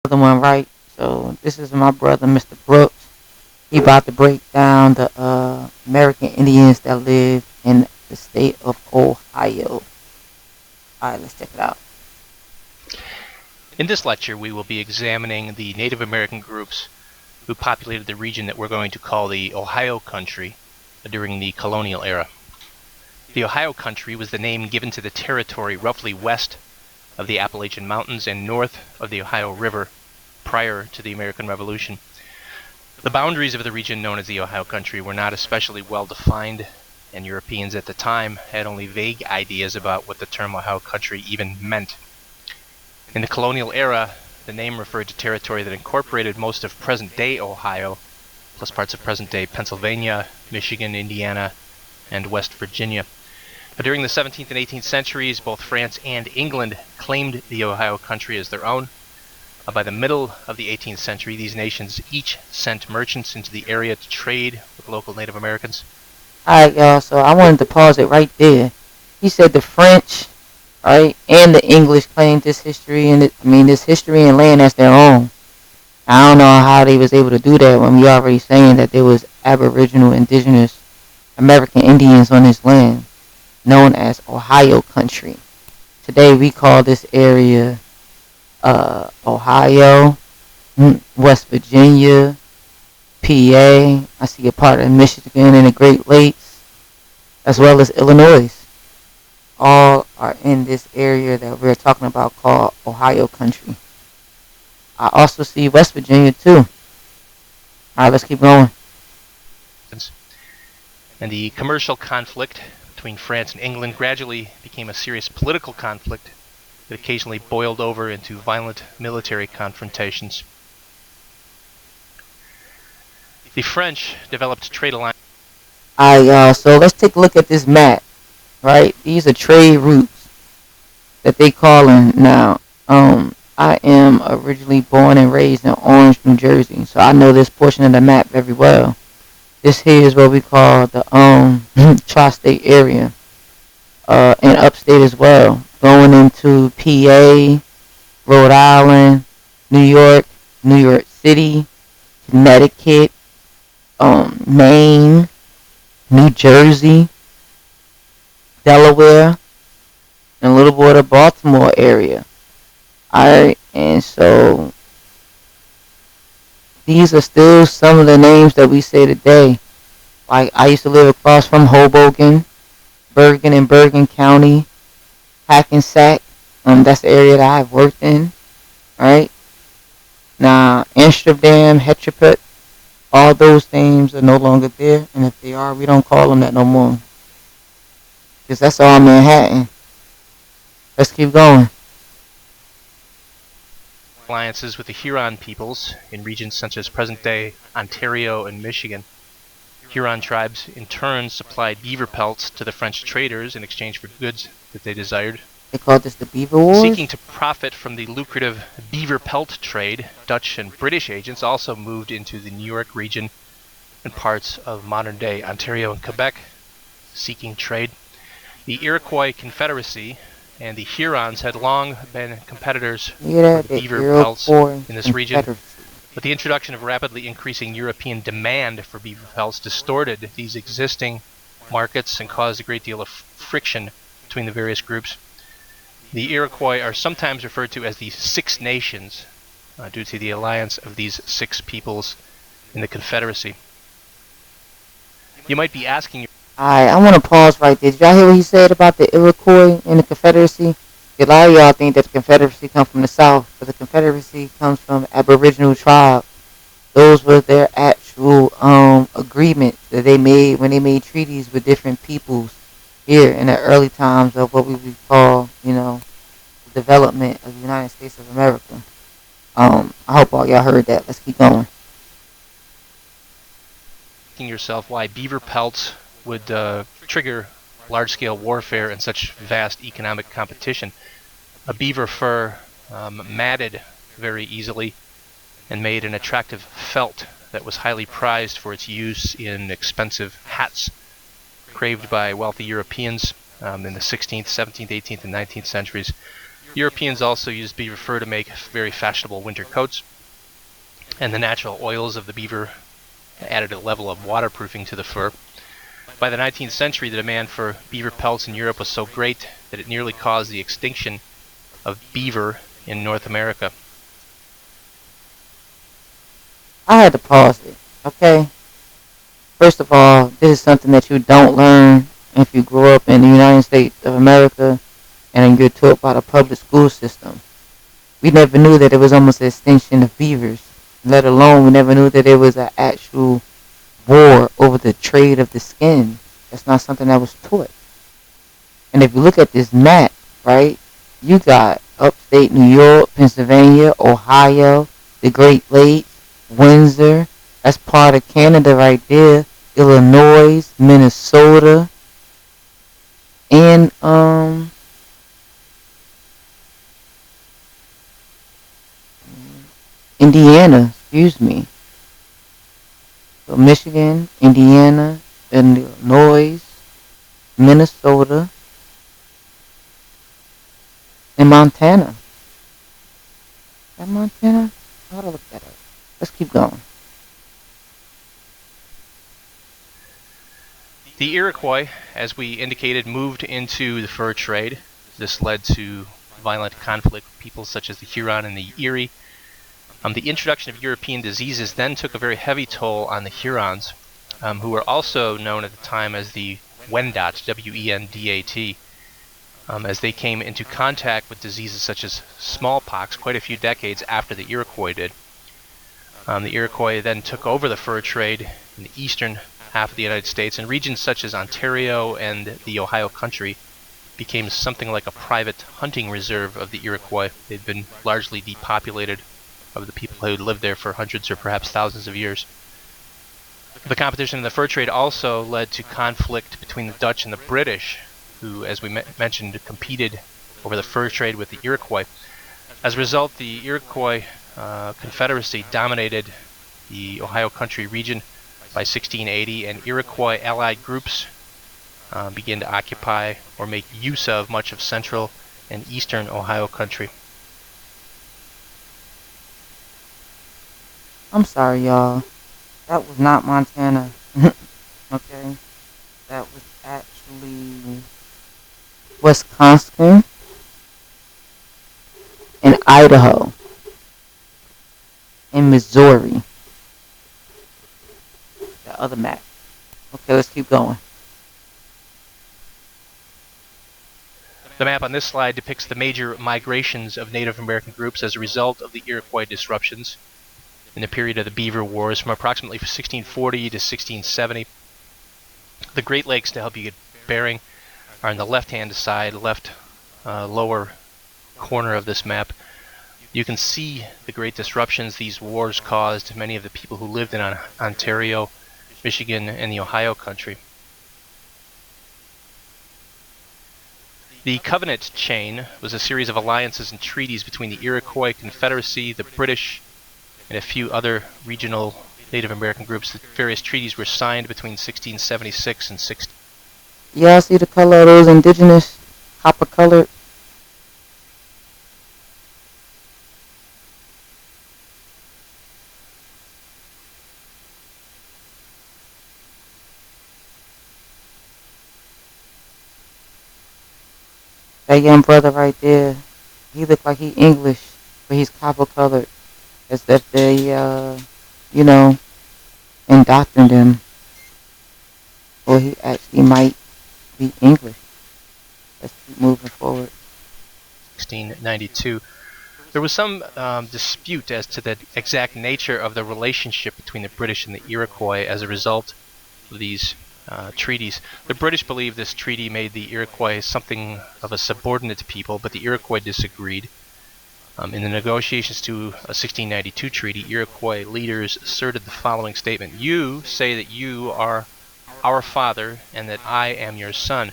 Other one, right? So this is my brother, Mr. Brooks. He about to break down the American Indians that live in the state of Ohio. All right, let's check it out. In this lecture, we will be examining the Native American groups who populated the region that we're going to call the Ohio Country during the colonial era. The Ohio Country was the name given to the territory roughly west of the Appalachian Mountains and north of the Ohio River prior to the American Revolution. The boundaries of the region known as the Ohio Country were not especially well defined, and Europeans at the time had only vague ideas about what the term Ohio Country even meant. In the colonial era, the name referred to territory that incorporated most of present-day Ohio, plus parts of present-day Pennsylvania, Michigan, Indiana, and West Virginia. But during the 17th and 18th centuries, both France and England claimed the Ohio Country as their own. By the middle of the 18th century, these nations each sent merchants into the area to trade with local Native Americans. All right, y'all. So I wanted to pause it right there. He said the French, right, and the English claimed this history and this history and land as their own. I don't know how they was able to do that when we already saying that there was Aboriginal, indigenous American Indians on this land, known as Ohio Country. Today we call this area Ohio, West Virginia, PA. I see a part of Michigan and the Great Lakes, as well as Illinois. All are in this area that we're talking about called Ohio Country. I also see West Virginia too. All right, let's keep going. And the commercial conflict between France and England gradually became a serious political conflict that occasionally boiled over into violent military confrontations. The French developed trade alliances. Alright, so let's take a look at this map, right? These are trade routes that they calling now. I am originally born and raised in Orange, New Jersey, so I know this portion of the map very well. This here is what we call the tri-state area, and upstate as well, going into PA, Rhode Island, New York, New York City, Connecticut, Maine, New Jersey, Delaware, and a little bit of Baltimore area. Alright, and so these are still some of the names that we say today. Like, I used to live across from Hoboken, Bergen and Bergen County, Hackensack. That's the area that I've worked in. Alright. Now, Amsterdam, Hetchepet, all those names are no longer there. And if they are, we don't call them that no more. Because that's all Manhattan. Let's keep going. Alliances with the Huron peoples in regions such as present-day Ontario and Michigan. Huron tribes in turn supplied beaver pelts to the French traders in exchange for goods that they desired. They called this the Beaver Wars? Seeking to profit from the lucrative beaver pelt trade, Dutch and British agents also moved into the New York region and parts of modern-day Ontario and Quebec, seeking trade. The Iroquois Confederacy and the Hurons had long been competitors for the beaver pelts in this region, but the introduction of rapidly increasing European demand for beaver pelts distorted these existing markets and caused a great deal of friction between the various groups. The Iroquois are sometimes referred to as the Six Nations due to the alliance of these six peoples in the Confederacy. You might be asking... Alright, I want to pause right there. Did y'all hear what he said about the Iroquois and the Confederacy? A lot of y'all think that the Confederacy comes from the South, but the Confederacy comes from Aboriginal tribes. Those were their actual agreements that they made when they made treaties with different peoples here in the early times of what we would call, the development of the United States of America. I hope all y'all heard that. Let's keep going. Asking yourself why beaver pelts would trigger large-scale warfare and such vast economic competition. A beaver fur matted very easily and made an attractive felt that was highly prized for its use in expensive hats, craved by wealthy Europeans in the 16th, 17th, 18th, and 19th centuries. Europeans also used beaver fur to make very fashionable winter coats, and the natural oils of the beaver added a level of waterproofing to the fur. By the 19th century, the demand for beaver pelts in Europe was so great that it nearly caused the extinction of beaver in North America. I had to pause it. Okay. First of all, this is something that you don't learn if you grow up in the United States of America and you're taught by the public school system. We never knew that it was almost an extinction of beavers. Let alone we never knew that it was an actual war over the trade of the skin. That's not something that was taught. And if you look at this map, right, you got upstate New York, Pennsylvania, Ohio, the Great Lakes, Windsor. That's part of Canada right there. Illinois, Minnesota, and Indiana. Excuse me. So Michigan, Indiana, Illinois, Minnesota, and Montana. Is that Montana? I gotta look that up. Let's keep going. The Iroquois, as we indicated, moved into the fur trade. This led to violent conflict with peoples such as the Huron and the Erie. The introduction of European diseases then took a very heavy toll on the Hurons, who were also known at the time as the Wendat, W-E-N-D-A-T, as they came into contact with diseases such as smallpox quite a few decades after the Iroquois did. The Iroquois then took over the fur trade in the eastern half of the United States, and regions such as Ontario and the Ohio country became something like a private hunting reserve of the Iroquois. They'd been largely depopulated of the people who had lived there for hundreds or perhaps thousands of years. The competition in the fur trade also led to conflict between the Dutch and the British, who, as we mentioned, competed over the fur trade with the Iroquois. As a result, the Iroquois Confederacy dominated the Ohio country region by 1680, and Iroquois allied groups began to occupy or make use of much of central and eastern Ohio country. I'm sorry, y'all. That was not Montana. Okay? That was actually Wisconsin and Idaho and Missouri. The other map. Okay, let's keep going. The map on this slide depicts the major migrations of Native American groups as a result of the Iroquois disruptions in the period of the Beaver Wars from approximately 1640 to 1670. The Great Lakes, to help you get bearing, are on the left-hand side, left lower corner of this map. You can see the great disruptions these wars caused many of the people who lived in Ontario, Michigan, and the Ohio country. The Covenant Chain was a series of alliances and treaties between the Iroquois Confederacy, the British, and a few other regional Native American groups. The various treaties were signed between 1676 and 16. Y'all see the color of those indigenous copper colored? That young brother right there, he look like he English, but he's copper colored. As if they, indoctrined him. Or he actually might be English. Let's keep moving forward. 1692. There was some dispute as to the exact nature of the relationship between the British and the Iroquois as a result of these treaties. The British believed this treaty made the Iroquois something of a subordinate people, but the Iroquois disagreed. In the negotiations to a 1692 treaty, Iroquois leaders asserted the following statement: "You say that you are our father and that I am your son.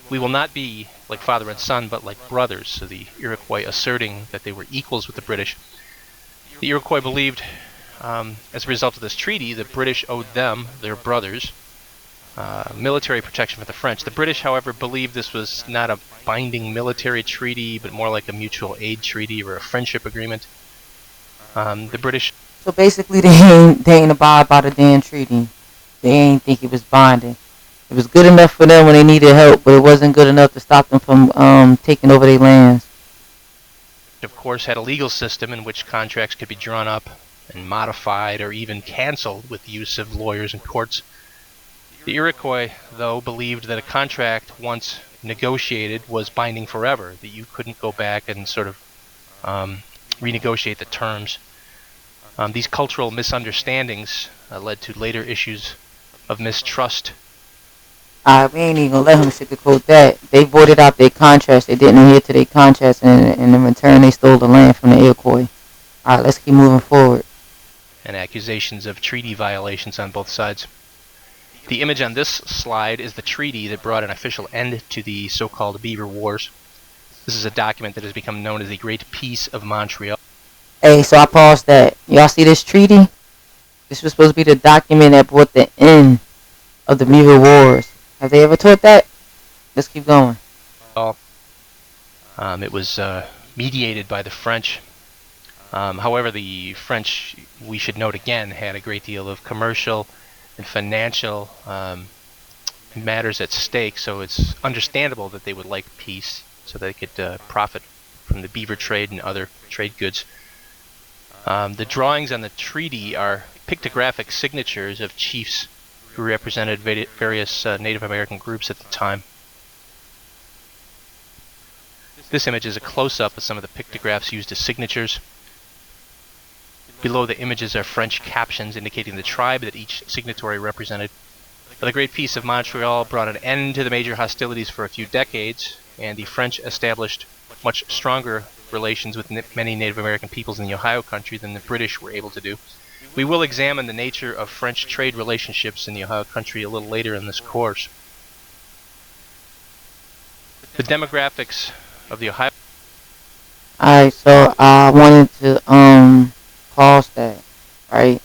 We will not be like father and son, but like brothers." So the Iroquois asserting that they were equals with the British. The Iroquois believed, as a result of this treaty, the British owed them, their brothers, military protection for the French. The British, however, believed this was not a binding military treaty, but more like a mutual aid treaty or a friendship agreement. The British. So basically, they ain't abide by the damn treaty. They ain't think it was binding. It was good enough for them when they needed help, but it wasn't good enough to stop them from taking over their lands. Of course, had a legal system in which contracts could be drawn up and modified or even canceled with the use of lawyers and courts. The Iroquois, though, believed that a contract once negotiated was binding forever, that you couldn't go back and sort of renegotiate the terms. These cultural misunderstandings led to later issues of mistrust. We ain't even gonna let him sugarcoat that. They voided out their contracts. They didn't adhere to their contracts, and in return, they stole the land from the Iroquois. All right, let's keep moving forward. And accusations of treaty violations on both sides. The image on this slide is the treaty that brought an official end to the so-called Beaver Wars. This is a document that has become known as the Great Peace of Montreal. Hey, so I paused that. Y'all see this treaty? This was supposed to be the document that brought the end of the Beaver Wars. Have they ever taught that? Let's keep going. It was mediated by the French. However, the French, we should note again, had a great deal of commercial and financial matters at stake, so it's understandable that they would like peace so they could profit from the beaver trade and other trade goods. The drawings on the treaty are pictographic signatures of chiefs who represented various Native American groups at the time. This image is a close-up of some of the pictographs used as signatures. Below the images are French captions indicating the tribe that each signatory represented. The Great Peace of Montreal brought an end to the major hostilities for a few decades, and the French established much stronger relations with many Native American peoples in the Ohio country than the British were able to do. We will examine the nature of French trade relationships in the Ohio country a little later in this course. The demographics of the Ohio. Alright, so I wanted to pause that, right?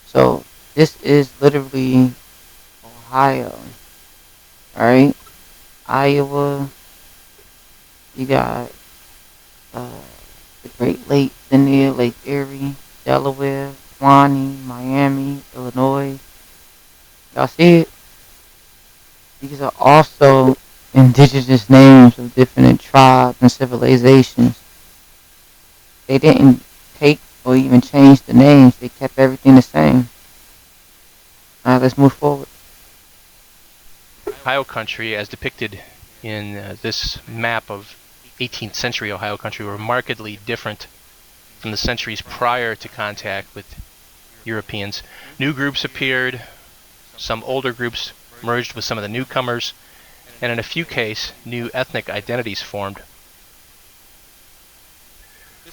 So this is literally Ohio, right? Iowa. You got the Great Lakes in there, Lake Erie, Delaware, Suwannee, Miami, Illinois. Y'all see it? These are also indigenous names of different tribes and civilizations. They didn't take or even change the names. They kept everything the same. Alright, let's move forward. Ohio country, as depicted in this map of 18th century Ohio country, were markedly different from the centuries prior to contact with Europeans. New groups appeared, some older groups merged with some of the newcomers, and in a few cases, new ethnic identities formed.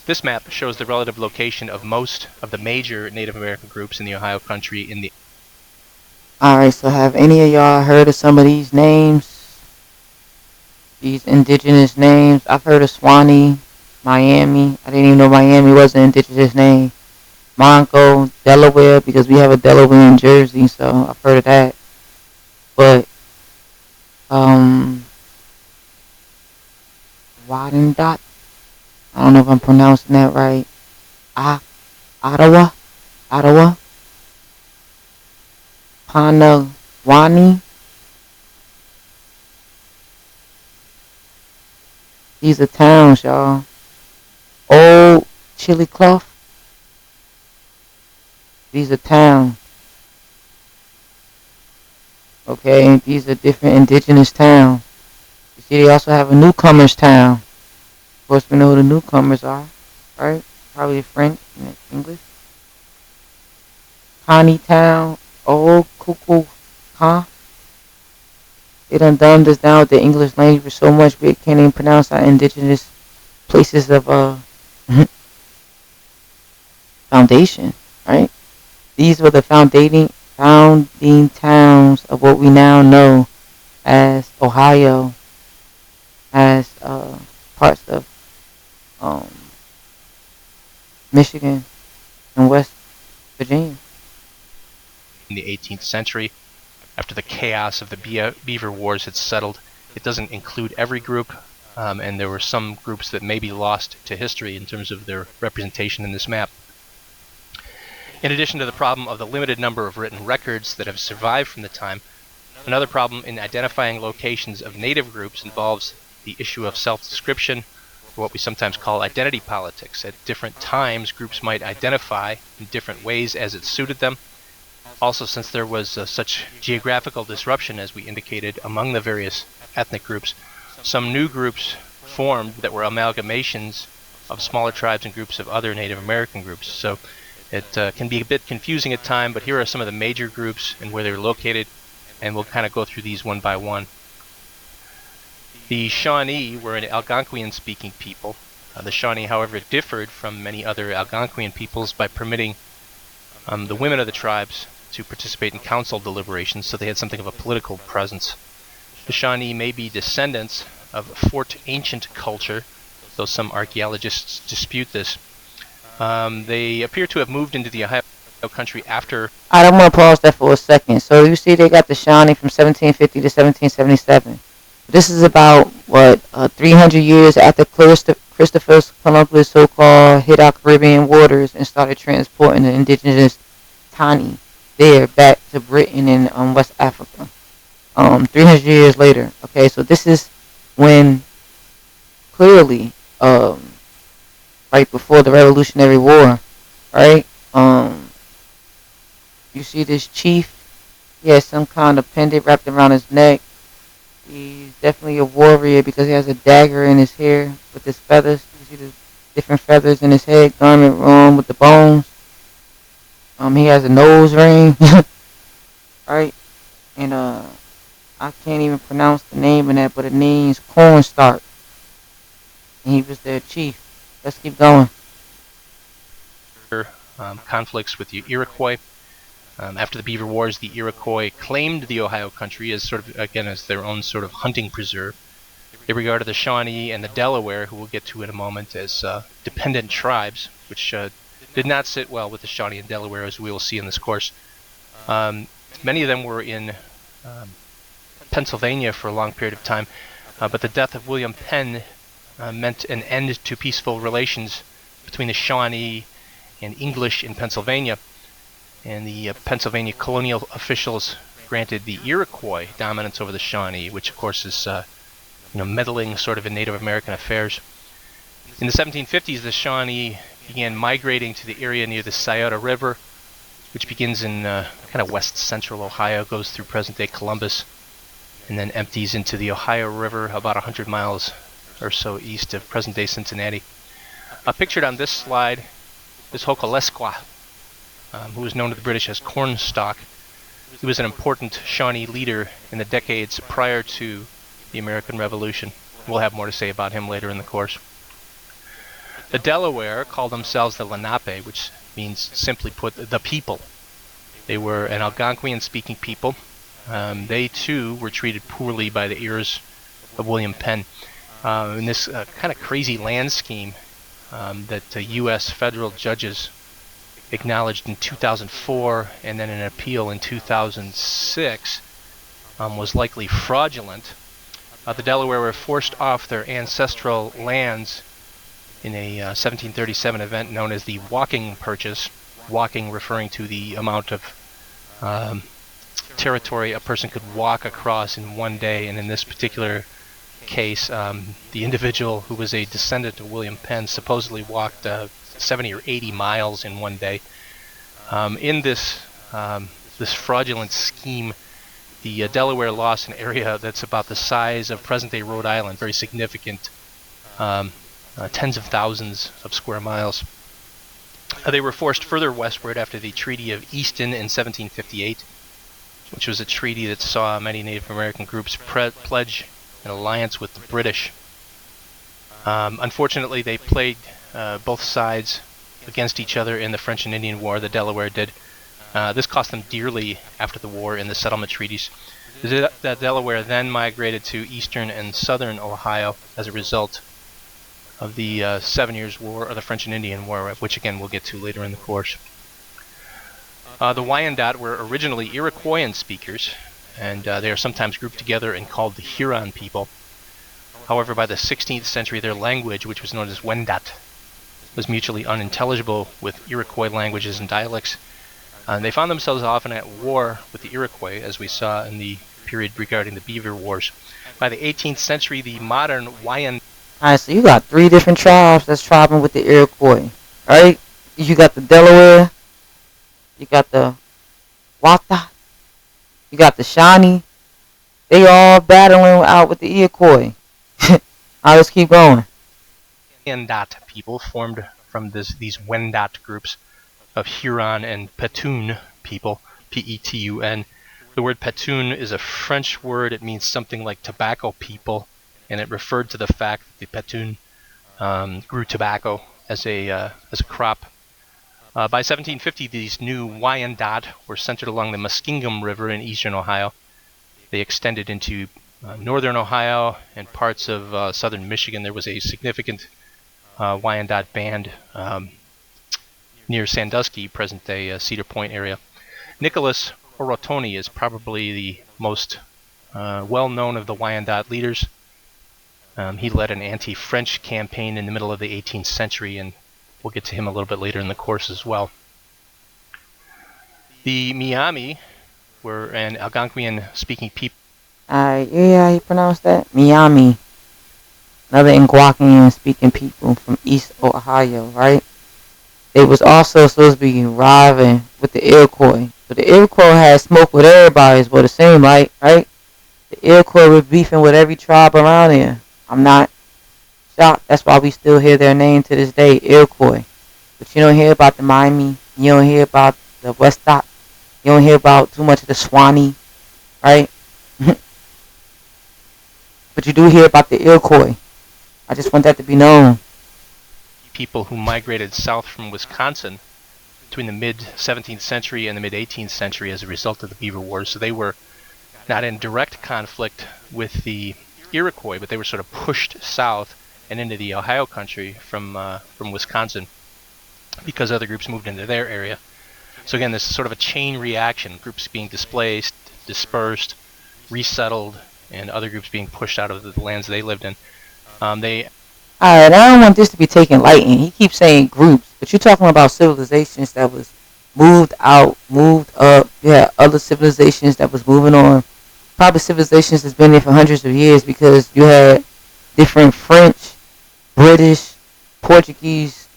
This map shows the relative location of most of the major Native American groups in the Ohio country in the... Alright, so have any of y'all heard of some of these names? These indigenous names? I've heard of Suwannee, Miami. I didn't even know Miami was an indigenous name. Monco, Delaware, because we have a Delaware in Jersey, so I've heard of that. But, Wyandotte. I don't know if I'm pronouncing that right. Ottawa. Panawani. These are towns, y'all. Old Chillicothe. These are towns. Okay, these are different indigenous towns. You see, they also have a newcomers town. Of course, we know who the newcomers are, right? Probably French and English. Connie Town, Old Kukulkan. They done dumbed us down with the English language so much we can't even pronounce our indigenous places of foundation, right? These were the founding towns of what we now know as Ohio, as parts of Michigan and West Virginia. In the 18th century. after the chaos of the Beaver Wars had settled. It doesn't include every group, and there were some groups that may be lost to history in terms of their representation in this map. In addition to the problem of the limited number of written records that have survived from the time, another problem in identifying locations of native groups involves the issue of self-description, or what we sometimes call identity politics. At different times, groups might identify in different ways as it suited them. Also, since there was such geographical disruption, as we indicated, among the various ethnic groups, some new groups formed that were amalgamations of smaller tribes and groups of other Native American groups. So it can be a bit confusing at times, but here are some of the major groups and where they're located, and we'll kind of go through these one by one. The Shawnee were an Algonquian-speaking people. The Shawnee, however, differed from many other Algonquian peoples by permitting the women of the tribes to participate in council deliberations, so they had something of a political presence. The Shawnee may be descendants of Fort Ancient culture, though some archaeologists dispute this. They appear to have moved into the Ohio country after... I don't want to pause there for a second. So you see they got the Shawnee from 1750 to 1777. This is about, 300 years after Christopher Columbus so-called hit our Caribbean waters and started transporting the indigenous Tani there back to Britain and West Africa. 300 years later. Okay, so this is when clearly, right before the Revolutionary War, right? You see this chief, he has some kind of pendant wrapped around his neck. He's definitely a warrior because he has a dagger in his hair with his feathers. You see the different feathers in his head, garment wrong with the bones. He has a nose ring, right? And I can't even pronounce the name of that, but it means cornstarch. And he was their chief. Let's keep going. Conflicts with the Iroquois. After the Beaver Wars, the Iroquois claimed the Ohio country as sort of, again, as their own sort of hunting preserve. They regarded the Shawnee and the Delaware, who we'll get to in a moment, as dependent tribes, which did not sit well with the Shawnee and Delaware, as we will see in this course. Many of them were in Pennsylvania for a long period of time, but the death of William Penn meant an end to peaceful relations between the Shawnee and English in Pennsylvania. And the Pennsylvania colonial officials granted the Iroquois dominance over the Shawnee, which of course is meddling sort of in Native American affairs. In the 1750s, the Shawnee began migrating to the area near the Scioto River, which begins in kind of west central Ohio, goes through present-day Columbus, and then empties into the Ohio River about 100 miles or so east of present-day Cincinnati. Pictured on this slide is Hokulesqua, who was known to the British as Cornstalk. He was an important Shawnee leader in the decades prior to the American Revolution. We'll have more to say about him later in the course. The Delaware called themselves the Lenape, which means, simply put, the people. They were an Algonquian-speaking people. They, too, were treated poorly by the heirs of William Penn. In this kind of crazy land scheme that U.S. federal judges acknowledged in 2004 and then an appeal in 2006 was likely fraudulent. The Delaware were forced off their ancestral lands in a 1737 event known as the Walking Purchase. Walking referring to the amount of territory a person could walk across in one day, and in this particular case, the individual who was a descendant of William Penn supposedly walked 70 or 80 miles in one day. In this fraudulent scheme, the Delaware lost an area that's about the size of present-day Rhode Island, very significant, tens of thousands of square miles. They were forced further westward after the Treaty of Easton in 1758, which was a treaty that saw many Native American groups pledge an alliance with the British. Unfortunately, they played both sides against each other in the French and Indian War. The Delaware did. This cost them dearly after the war in the settlement treaties. The Delaware then migrated to eastern and southern Ohio as a result of the 7 Years' War, or the French and Indian War, which again we'll get to later in the course. The Wyandot were originally Iroquoian speakers. and they are sometimes grouped together and called the Huron people. However, by the 16th century, their language, which was known as Wendat, was mutually unintelligible with Iroquois languages and dialects. They found themselves often at war with the Iroquois, as we saw in the period regarding the Beaver Wars. By the 18th century, the modern Wyand... Alright, so you got 3 different tribes that's tribing with the Iroquois. Alright? You got the Delaware, you got the Wata, you got the Shawnee. They all battling out with the Iroquois. Alright, let's keep going. Wendat people formed from these Wendat groups of Huron and Petun people, P-E-T-U-N. The word Petun is a French word. It means something like tobacco people, and it referred to the fact that the Petun grew tobacco as a crop. By 1750, these new Wyandot were centered along the Muskingum River in eastern Ohio. They extended into northern Ohio and parts of southern Michigan. There was a significant Wyandot band near Sandusky, present-day Cedar Point area. Nicholas Orotoni is probably the most well-known of the Wyandot leaders. He led an anti-French campaign in the middle of the 18th century, and we'll get to him a little bit later in the course as well. The Miami were an Algonquian-speaking people. Yeah, you pronounce that? Miami. Another Algonquian-speaking people from East Ohio, right? They was also supposed to be rivaling with the Iroquois. But the Iroquois had smoke with everybody, is what it seemed like, right? The Iroquois were beefing with every tribe around here. I'm not shocked. That's why we still hear their name to this day, Iroquois. But you don't hear about the Miami. You don't hear about the Westcott. You don't hear about too much of the Swanee, right? But you do hear about the Iroquois. I just want that to be known. People who migrated south from Wisconsin between the mid-17th century and the mid-18th century as a result of the Beaver Wars. So they were not in direct conflict with the Iroquois, but they were sort of pushed south and into the Ohio country from Wisconsin because other groups moved into their area. So again, this is sort of a chain reaction, groups being displaced, dispersed, resettled, and other groups being pushed out of the lands they lived in. Alright, I don't want this to be taken lightly. He keeps saying groups, but you're talking about civilizations that was moved out, moved up. You had other civilizations that was moving on. Probably civilizations that's been there for hundreds of years because you had different French, British, Portuguese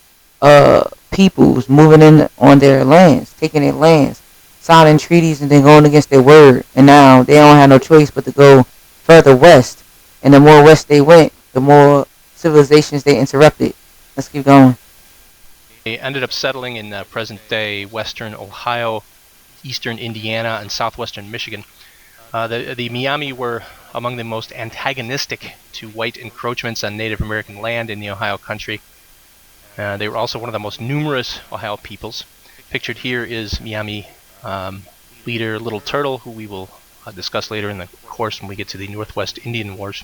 peoples moving in on their lands, taking their lands, signing treaties and then going against their word. And now they don't have no choice but to go further west. And the more west they went, the more civilizations they interrupted. Let's keep going. They ended up settling in present-day western Ohio, eastern Indiana, and southwestern Michigan. The Miami were among the most antagonistic to white encroachments on Native American land in the Ohio country. They were also one of the most numerous Ohio peoples. Pictured here is Miami leader Little Turtle, who we will discuss later in the course when we get to the Northwest Indian Wars.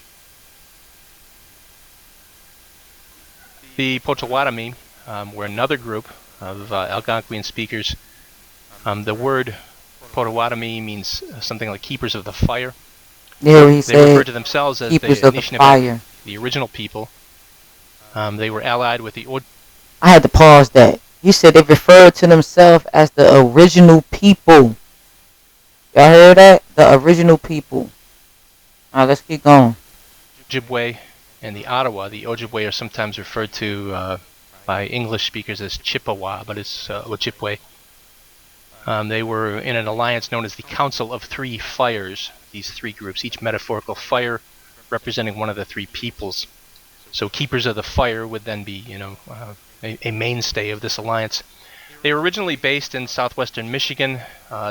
The Potawatomi were another group of Algonquian speakers. The word Potawatomi means something like keepers of the fire. Yeah, he they refer to themselves as the Anishinaabe, the original people. They were allied with the I had to pause that. He said they referred to themselves as the original people. Y'all heard that? The original people. Alright, let's keep going. Ojibwe and the Ottawa. The Ojibwe are sometimes referred to by English speakers as Chippewa, but it's Ojibwe. They were in an alliance known as the Council of Three Fires. These three groups, each metaphorical fire representing one of the three peoples. So keepers of the fire would then be, a mainstay of this alliance. They were originally based in southwestern Michigan.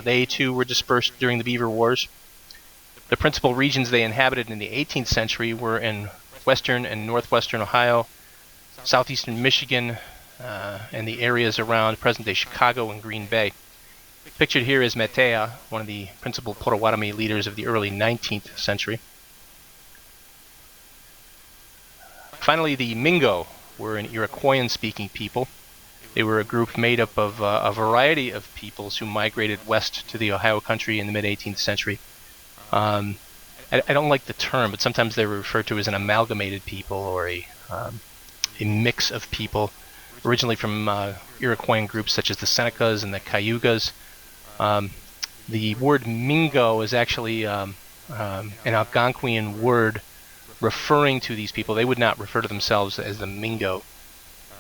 They too were dispersed during the Beaver Wars. The principal regions they inhabited in the 18th century were in western and northwestern Ohio, southeastern Michigan, and the areas around present-day Chicago and Green Bay. Pictured here is Metea, one of the principal Potawatomi leaders of the early 19th century. Finally, the Mingo were an Iroquoian-speaking people. They were a group made up of a variety of peoples who migrated west to the Ohio country in the mid-18th century. I don't like the term, but sometimes they were referred to as an amalgamated people or a mix of people, originally from Iroquoian groups such as the Senecas and the Cayugas. The word Mingo is actually an Algonquian word referring to these people. They would not refer to themselves as the Mingo.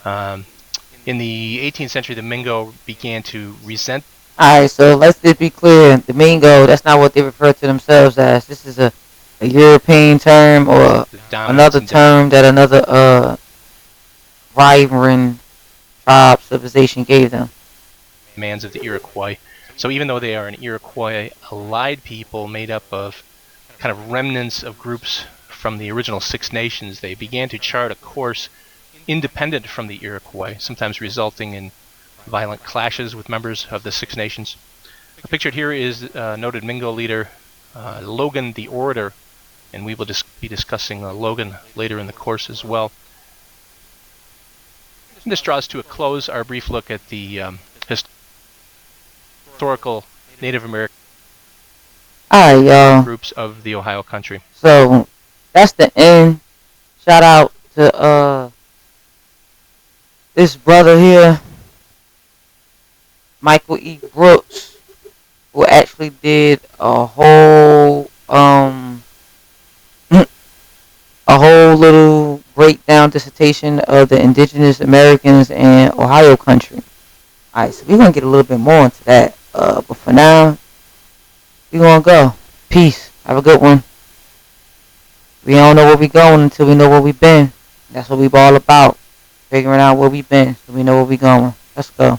In the 18th century, the Mingo began to resent. Alright, so let's just be clear. The Mingo, that's not what they refer to themselves as. This is a European term or another term that another rivaling tribe civilization gave them. Demands of the Iroquois. So even though they are an Iroquois-allied people made up of kind of remnants of groups from the original Six Nations, they began to chart a course independent from the Iroquois, sometimes resulting in violent clashes with members of the Six Nations. Pictured here is noted Mingo leader Logan the Orator, and we will be discussing Logan later in the course as well. And this draws to a close our brief look at the historical Native American groups of the Ohio country. So that's the end. Shout out to this brother here, Michael E. Brooks, who actually did a whole little breakdown dissertation of the indigenous Americans in Ohio country. Alright, so we're gonna get a little bit more into that. But for now, we're gonna go. Peace. Have a good one. We don't know where we going until we know where we been. That's what we all about. Figuring out where we been so we know where we going. Let's go.